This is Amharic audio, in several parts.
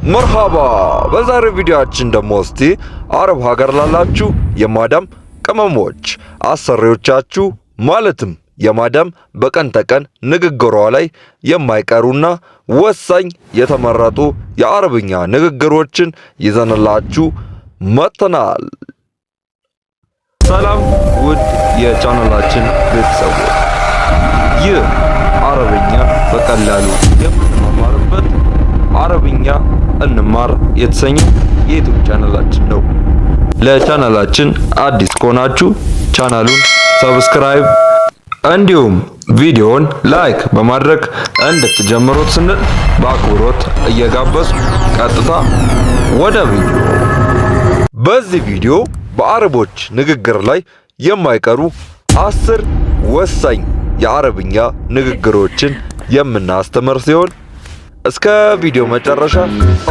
መርሃባ በዛሬው ቪዲዮአችን ደግሞ እስቲ አረብ ሀገር ላላችሁ የማዳም ቅመሞች አሰሪዎቻችሁ ማለትም የማዳም በቀን ተቀን ንግግሯ ላይ የማይቀሩና ወሳኝ የተመረጡ የአረብኛ ንግግሮችን ይዘንላችሁ መጥተናል። ሰላም ውድ የቻናላችን ቤተሰቦች፣ ይህ አረብኛ በቀላሉ የምንማርበት አረብኛ እንማር የተሰኘው የዩቲዩብ ቻናላችን ነው። ለቻናላችን አዲስ ከሆናችሁ ቻናሉን ሰብስክራይብ እንዲሁም ቪዲዮውን ላይክ በማድረግ እንድትጀምሩት ስንል በአክብሮት እየጋበዝኩ ቀጥታ ወደ ቪዲዮ። በዚህ ቪዲዮ በአረቦች ንግግር ላይ የማይቀሩ 10 ወሳኝ የአረብኛ ንግግሮችን የምናስተምር ሲሆን እስከ ቪዲዮ መጨረሻ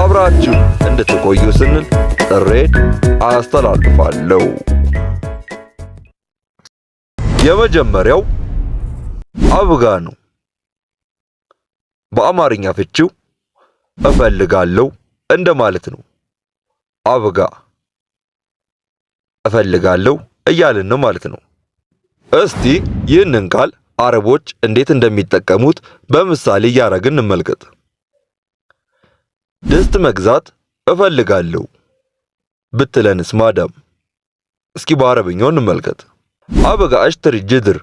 አብራችሁ እንድትቆዩ ስንል ጥሬን አስተላልፋለሁ። የመጀመሪያው አብጋ ነው። በአማርኛ ፍቺው እፈልጋለሁ እንደማለት ነው። አብጋ እፈልጋለሁ እያልን ነው ማለት ነው። እስቲ ይህንን ቃል አረቦች እንዴት እንደሚጠቀሙት በምሳሌ እያደረግን እንመልከት። ድስት መግዛት እፈልጋለሁ ብትለንስ ማዳም? እስኪ በአረብኛው እንመልከት። አብጋ እሽትሪ ጅድር፣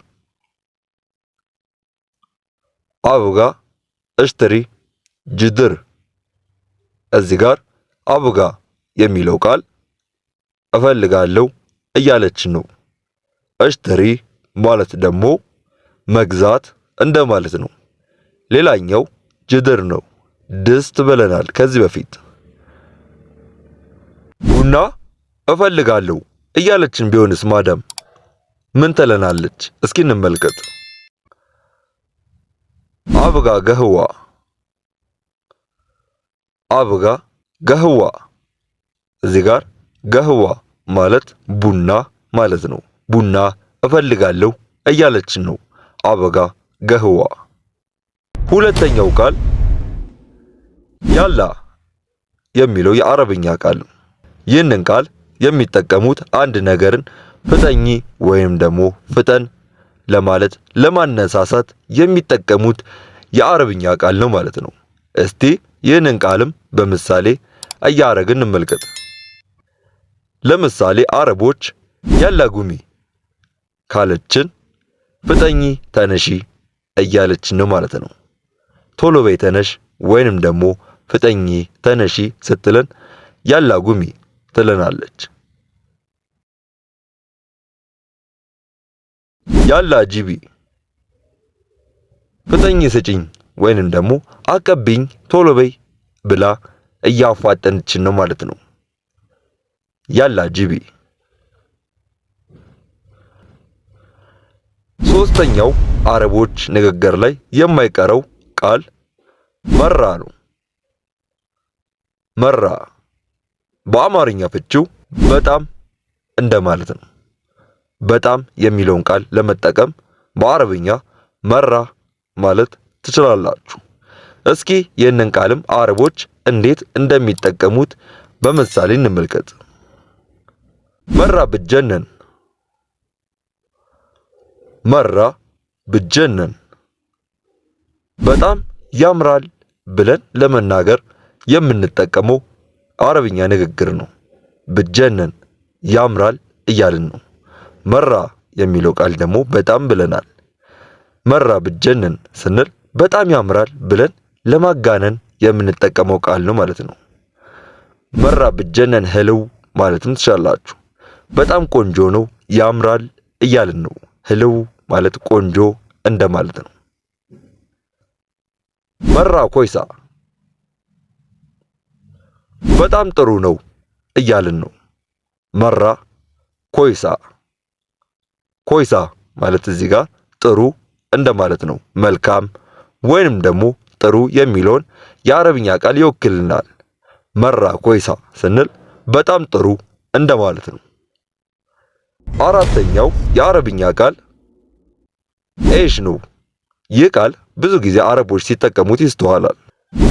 አብጋ እሽትሪ ጅድር። እዚህ ጋር አብጋ የሚለው ቃል እፈልጋለሁ እያለችን ነው። እሽትሪ ማለት ደግሞ መግዛት እንደማለት ነው። ሌላኛው ጅድር ነው። ድስት ብለናል ከዚህ በፊት። ቡና እፈልጋለሁ እያለችን ቢሆንስ ማዳም ምን ትለናለች? እስኪ እንመልከት። አብጋ ገህዋ፣ አብጋ ገህዋ። እዚህ ጋር ገህዋ ማለት ቡና ማለት ነው። ቡና እፈልጋለሁ እያለችን ነው። አብጋ ገህዋ። ሁለተኛው ቃል ያላ የሚለው የአረብኛ ቃል ነው። ይህንን ቃል የሚጠቀሙት አንድ ነገርን ፍጠኝ ወይም ደግሞ ፍጠን ለማለት ለማነሳሳት የሚጠቀሙት የአረብኛ ቃል ነው ማለት ነው። እስቲ ይህንን ቃልም በምሳሌ እያረግን እንመልከት። ለምሳሌ አረቦች ያላ ጉሚ ካለችን ፍጠኝ ተነሺ እያለችን ነው ማለት ነው። ቶሎ በይ ተነሽ ወይንም ደግሞ ፍጠኝ ተነሺ ስትለን ያላ ጉሚ ትለናለች። ያላ ጂቢ ፍጠኝ ስጪኝ ወይንም ደግሞ አቀብኝ ቶሎ በይ ብላ እያፋጠነችን ነው ማለት ነው። ያላ ጂቢ። ሶስተኛው አረቦች ንግግር ላይ የማይቀረው ቃል መራ ነው። መራ በአማርኛ ፍቺው በጣም እንደማለት ነው። በጣም የሚለውን ቃል ለመጠቀም በአረብኛ መራ ማለት ትችላላችሁ። እስኪ ይህንን ቃልም አረቦች እንዴት እንደሚጠቀሙት በምሳሌ እንመልከት። መራ ብጀነን፣ መራ ብጀነን በጣም ያምራል ብለን ለመናገር የምንጠቀመው አረብኛ ንግግር ነው። ብጀነን ያምራል እያልን ነው። መራ የሚለው ቃል ደግሞ በጣም ብለናል። መራ ብጀነን ስንል በጣም ያምራል ብለን ለማጋነን የምንጠቀመው ቃል ነው ማለት ነው። መራ ብጀነን ህልው ማለትም ትችላላችሁ። በጣም ቆንጆ ነው ያምራል እያልን ነው። ህልው ማለት ቆንጆ እንደማለት ነው። መራ ኮይሳ በጣም ጥሩ ነው እያልን ነው። መራ ኮይሳ። ኮይሳ ማለት እዚህ ጋር ጥሩ እንደማለት ነው። መልካም ወይንም ደግሞ ጥሩ የሚለውን የአረብኛ ቃል ይወክልናል። መራ ኮይሳ ስንል በጣም ጥሩ እንደማለት ነው። አራተኛው የአረብኛ ቃል ኤሽ ነው። ይህ ቃል ብዙ ጊዜ አረቦች ሲጠቀሙት ይስተዋላል።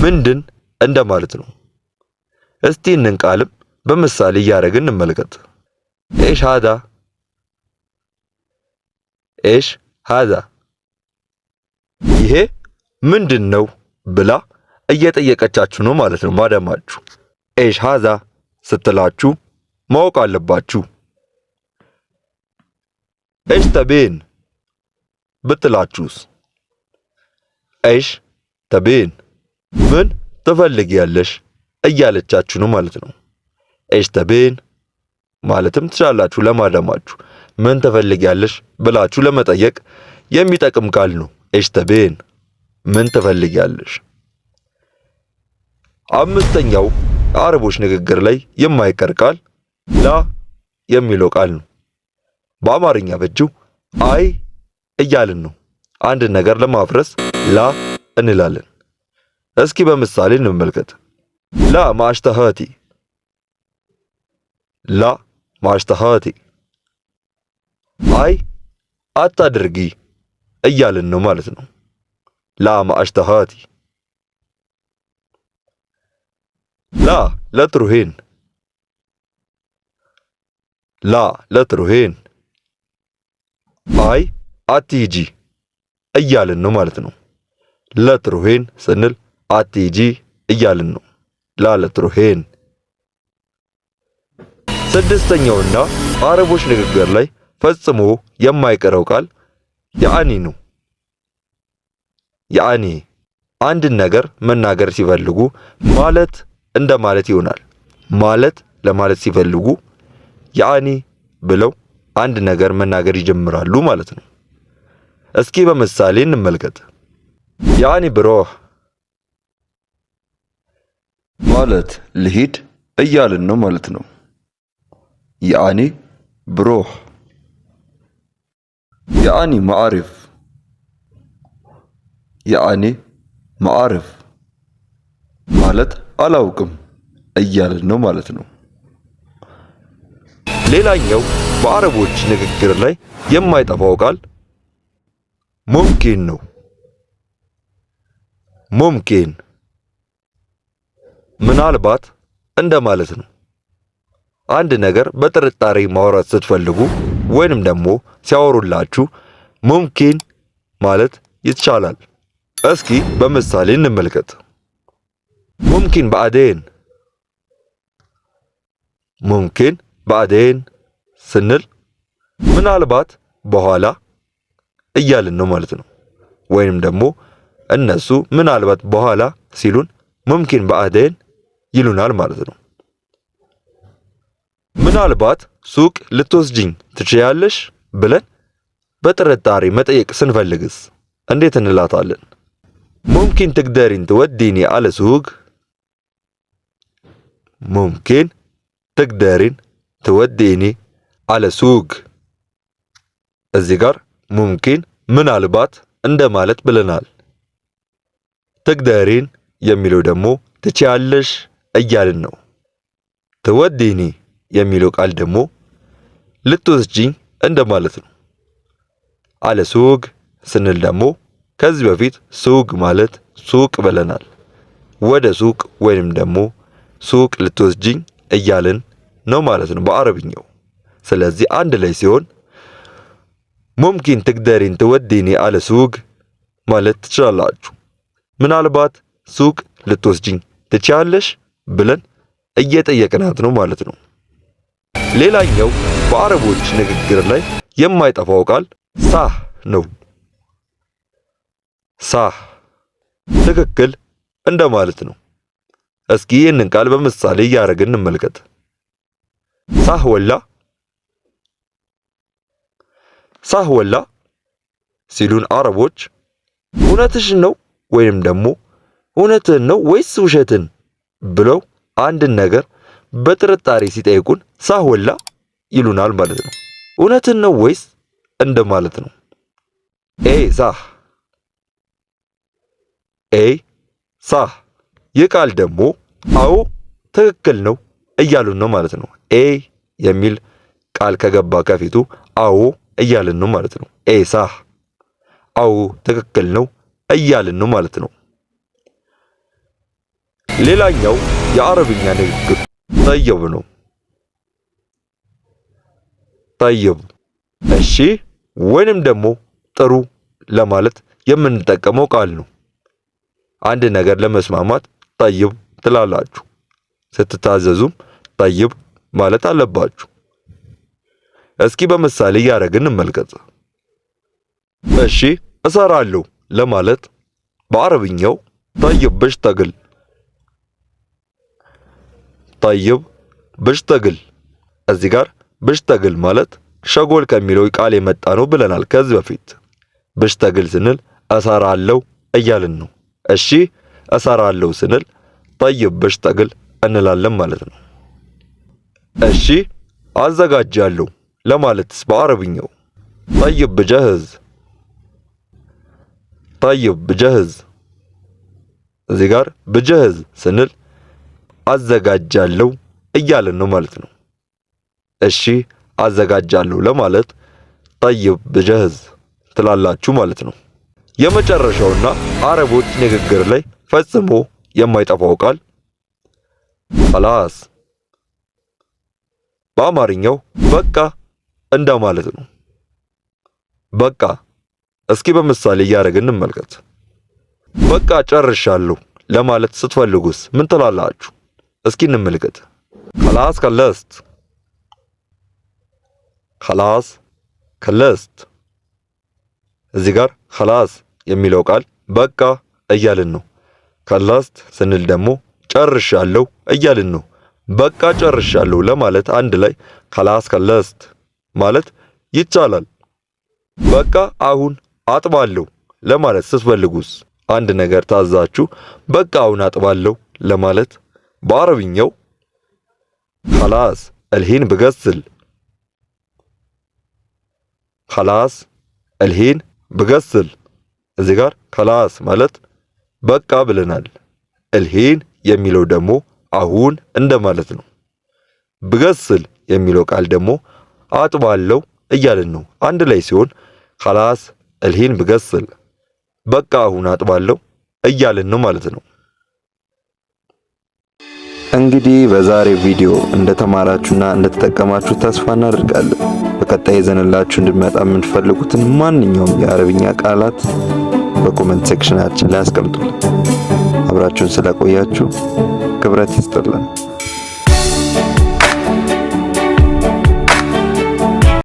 ምንድን እንደማለት ነው። እስቲ እንን ቃልም በምሳሌ እያደረግን እንመልከት። ኢሽ ሃዛ ኢሽ ሃዛ ይሄ ምንድን ነው ብላ እየጠየቀቻችሁ ነው ማለት ነው ማዳማችሁ። ኢሽ ሃዛ ስትላችሁ ማወቅ አለባችሁ። ኢሽ ተቤን ብትላችሁስ? ኢሽ ተቤን ምን ትፈልጊያለሽ እያለቻችሁ ነው ማለት ነው። ኢሽ ተቤን ማለትም ትችላላችሁ ለማዳማችሁ። ምን ትፈልጊያለሽ ብላችሁ ለመጠየቅ የሚጠቅም ቃል ነው። ኢሽ ተቤን ምን ትፈልጊያለሽ። አምስተኛው አረቦች ንግግር ላይ የማይቀር ቃል ላ የሚለው ቃል ነው። በአማርኛ በእጅው አይ እያልን ነው አንድ ነገር ለማፍረስ ላ እንላለን። እስኪ በምሳሌ እንመልከት። ላ ማሽተሃቲ ላ ማሽተሃቲ አይ አታድርጊ እያልን ነው ማለት ነው። ላ ማሽተሃቲ ላ ለትሩሄን ላ ለትሩሄን አይ አትሂጂ እያልን ነው ማለት ነው። ለትሩሄን ስንል አትሂጂ እያልን ነው። ላ ለትሩሄን። ስድስተኛውና አረቦች ንግግር ላይ ፈጽሞ የማይቀረው ቃል ያኒ ነው። ያኒ አንድን ነገር መናገር ሲፈልጉ ማለት እንደማለት ይሆናል። ማለት ለማለት ሲፈልጉ ያኒ ብለው አንድ ነገር መናገር ይጀምራሉ ማለት ነው። እስኪ በምሳሌ እንመልከት። ያኒ ብሮህ ማለት ልሂድ እያልን ነው ማለት ነው። ያኒ ብሮህ ያኒ ማዕሪፍ ያኒ ማዕሪፍ ማለት አላውቅም እያልን ነው ማለት ነው። ሌላኛው በአረቦች ንግግር ላይ የማይጠፋው ቃል ሙምኪን ነው። ሙምኪን ምናልባት እንደማለት ነው። አንድ ነገር በጥርጣሬ ማውራት ስትፈልጉ ወይንም ደግሞ ሲያወሩላችሁ ሙምኪን ማለት ይቻላል። እስኪ በምሳሌ እንመልከት። ሙምኪን ባዕዴን ሙምኪን ባዕዴን ስንል ምናልባት በኋላ እያልን ነው ማለት ነው። ወይንም ደግሞ እነሱ ምናልባት በኋላ ሲሉን ሙምኪን ባዕዴን ይሉናል ማለት ነው። ምናልባት ሱቅ ልትወስጂኝ ትችያለሽ ብለን በጥርጣሬ መጠየቅ ስንፈልግስ እንዴት እንላታለን? ሙምኪን ትቅደሪን ትወዲኒ አለ ሱቅ ሙምኪን ትቅደሪን ትወዲኒ አለ ሱቅ። እዚህ ጋር ሙምኪን ምናልባት እንደማለት ብለናል። ትቅደሪን የሚለው ደግሞ ትችያለሽ እያልን ነው። ትወዲኒ የሚለው ቃል ደግሞ ልትወስጂኝ እንደማለት ነው። አለ ሱቅ ስንል ደግሞ ከዚህ በፊት ሱቅ ማለት ሱቅ ብለናል። ወደ ሱቅ ወይንም ደግሞ ሱቅ ልትወስጂኝ እያልን ነው ማለት ነው በአረብኛው። ስለዚህ አንድ ላይ ሲሆን ሙምኪን ትቅደሪን ትወዲኒ አለ ሱቅ ማለት ትችላላችሁ። ምናልባት ሱቅ ልትወስጂኝ ትችያለሽ ብለን እየጠየቅናት ነው ማለት ነው። ሌላኛው በአረቦች ንግግር ላይ የማይጠፋው ቃል ሳህ ነው። ሳህ ትክክል እንደማለት ነው። እስኪ ይህንን ቃል በምሳሌ እያደረግን እንመልከት። ሳህ ወላ ሳህ ወላ ሲሉን አረቦች እውነትሽን ነው ወይንም ደግሞ እውነትህን ነው ወይስ ውሸትን ብለው አንድን ነገር በጥርጣሬ ሲጠይቁን ሳህ ወላ ይሉናል ማለት ነው። እውነትህን ነው ወይስ እንደማለት ነው። ሳህ ሳህ ይህ ቃል ደግሞ አዎ ትክክል ነው እያሉን ነው ማለት ነው። የሚል ቃል ከገባ ከፊቱ አዎ እያልን ነው ማለት ነው። ሳህ አዎ ትክክል ነው እያልን ነው ማለት ነው። ሌላኛው የአረብኛ ንግግር ጠይብ ነው። ጠይብ እሺ ወይንም ደግሞ ጥሩ ለማለት የምንጠቀመው ቃል ነው። አንድ ነገር ለመስማማት ጠይብ ትላላችሁ። ስትታዘዙም ጠይብ ማለት አለባችሁ። እስኪ በምሳሌ እያደረግን እንመልከት። እሺ እሰራለሁ ለማለት በአረብኛው ጠይብ ብሽተግል፣ ጠይብ ብሽተግል። እዚህ ጋር ብሽተግል ማለት ሸጎል ከሚለው ቃል የመጣ ነው ብለናል ከዚህ በፊት። ብሽተግል ስንል እሰራለሁ እያልን ነው። እሺ እሰራለሁ ስንል ጠይብ ብሽተግል እንላለን ማለት ነው። እሺ አዘጋጃለሁ ለማለትስ በአረብኛው ጠይብ ብጀህዝ፣ ጠይብ ብጀህዝ። እዚህ ጋር ብጀህዝ ስንል አዘጋጃለሁ እያልን ነው ማለት ነው። እሺ አዘጋጃለሁ ለማለት ጠይብ ብጀህዝ ትላላችሁ ማለት ነው። የመጨረሻውና አረቦች ንግግር ላይ ፈጽሞ የማይጠፋው ቃል ኸላስ፣ በአማርኛው በቃ እንደማለት ነው። በቃ እስኪ በምሳሌ እያደረግን እንመልከት። በቃ ጨርሻለሁ ለማለት ስትፈልጉስ ምን ትላላችሁ? እስኪ እንመልከት። ኸላስ ከለስት፣ ኸላስ ከለስት። እዚህ ጋር ኸላስ የሚለው ቃል በቃ እያልን ነው። ከለስት ስንል ደግሞ ጨርሻለሁ እያልን ነው። በቃ ጨርሻለሁ ለማለት አንድ ላይ ኸላስ ከለስት ማለት ይቻላል። በቃ አሁን አጥባለሁ ለማለት ስትፈልጉስ አንድ ነገር ታዛችሁ በቃ አሁን አጥባለሁ ለማለት በአረብኛው ኸላስ الحين بغسل، ኸላስ الحين بغسل። እዚህ ጋር ኸላስ ማለት በቃ ብለናል። الحين የሚለው ደግሞ አሁን እንደማለት ነው። ብገስል የሚለው ቃል ደግሞ አጥባለሁ እያልን ነው። አንድ ላይ ሲሆን ኸላስ الحين بغسل በቃ አሁን አጥባለሁ እያልን ነው ማለት ነው። እንግዲህ በዛሬ ቪዲዮ እንደተማራችሁና እንደተጠቀማችሁ ተስፋ እናደርጋለን። በቀጣይ ይዘንላችሁ እንድንመጣ የምትፈልጉትን ማንኛውም የአረብኛ ቃላት በኮሜንት ሴክሽናችን ላይ አስቀምጡልን። አብራችሁን ስለቆያችሁ ክብረት ይስጥልን።